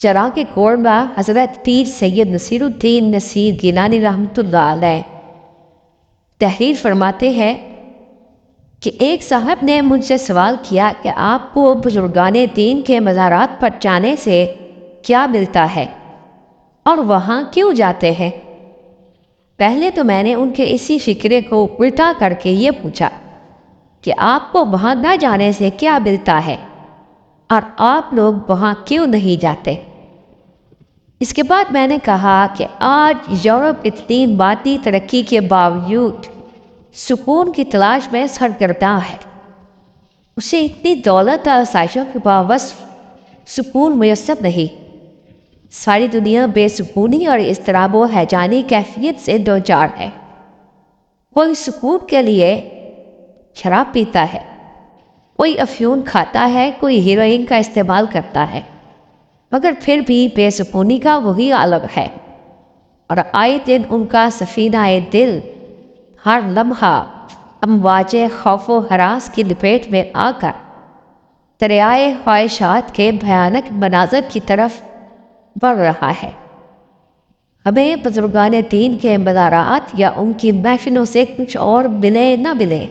چراغ قربہ حضرت پیر سید نصیر الدین نصیر گیلانی رحمۃ اللہ علیہ تحریر فرماتے ہیں کہ ایک صاحب نے مجھ سے سوال کیا کہ آپ کو بزرگان دین کے مزارات پر جانے سے کیا ملتا ہے اور وہاں کیوں جاتے ہیں؟ پہلے تو میں نے ان کے اسی فکرے کو الٹا کر کے یہ پوچھا کہ آپ کو وہاں نہ جانے سے کیا ملتا ہے اور آپ لوگ وہاں کیوں نہیں جاتے؟ اس کے بعد میں نے کہا کہ آج یورپ اتنی مادی ترقی کے باوجود سکون کی تلاش میں سرگرداں ہے۔ اسے اتنی دولت اور آسائشوں کے باوجود سکون میسر نہیں۔ ساری دنیا بے سکونی اور اضطراب و ہیجانی کیفیت سے دوچار ہے۔ کوئی سکون کے لیے شراب پیتا ہے، کوئی افیون کھاتا ہے، کوئی ہیروئن کا استعمال کرتا ہے، مگر پھر بھی بے سکونی کا وہی عالم ہے، اور آئے دن ان کا سفینہ دل ہر لمحہ امواج خوف و ہراس کی لپیٹ میں آ کر دریائے خواہشات کے بھیانک مناظر کی طرف بڑھ رہا ہے۔ ہمیں بزرگان دین کے مزارات یا ان کی محفلوں سے کچھ اور ملے نہ ملے،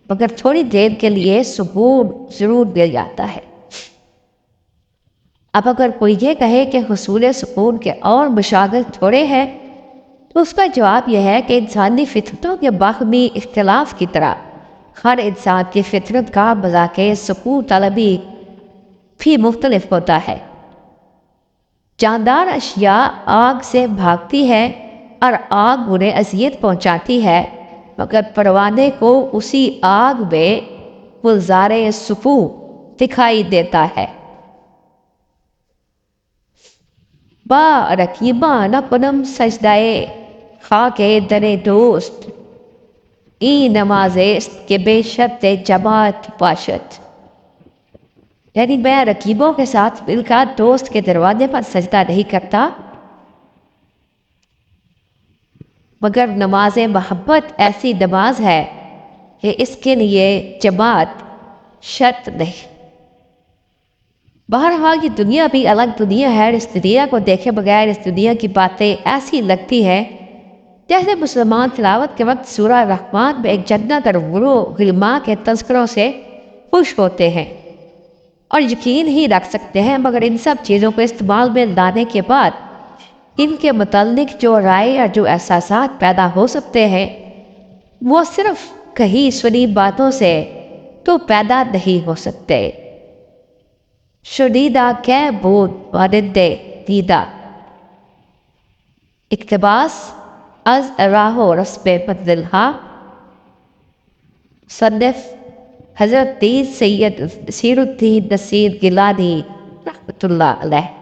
مگر تھوڑی دیر کے لیے سکون ضرور مل جاتا ہے۔ اب اگر کوئی یہ کہے کہ حصول سکون کے اور مشاغل تھوڑے ہیں، تو اس کا جواب یہ ہے کہ انسانی فطرتوں کے باہمی اختلاف کی طرح ہر انسان کی فطرت کا مذاق سکون طلبی بھی مختلف ہوتا ہے۔ جاندار اشیاء آگ سے بھاگتی ہے اور آگ انہیں اذیت پہنچاتی ہے، مگر پروانے کو اسی آگ میں گلزار سکون دکھائی دیتا ہے۔ با رقیباں نہ کنم سجدائے خاک در دوست، ای نماز است کہ بے شرط جماعت باشد۔ یعنی میں رقیبوں کے ساتھ مل کر دوست کے دروازے پر سجدہ نہیں کرتا، مگر نماز محبت ایسی نماز ہے کہ اس کے لیے جماعت شرط نہیں۔ بہرحال یہ دنیا بھی الگ دنیا ہے، اور اس دنیا کو دیکھے بغیر اس دنیا کی باتیں ایسی لگتی ہے جیسے مسلمان تلاوت کے وقت سورہ رحمان میں ایک جنت اور غلما کے تذکروں سے خوش ہوتے ہیں اور یقین ہی رکھ سکتے ہیں، مگر ان سب چیزوں کو استعمال میں لانے کے بعد ان کے متعلق جو رائے اور جو احساسات پیدا ہو سکتے ہیں وہ صرف کہیں سنی باتوں سے تو پیدا نہیں ہو سکتے۔ شنیدہ کے بود مانند دیدہ۔ اقتباس از راہ و رسم منزلہا، مصنف حضرت پیر سید نصیر الدین نصیر گیلانی رحمۃ اللہ علیہ۔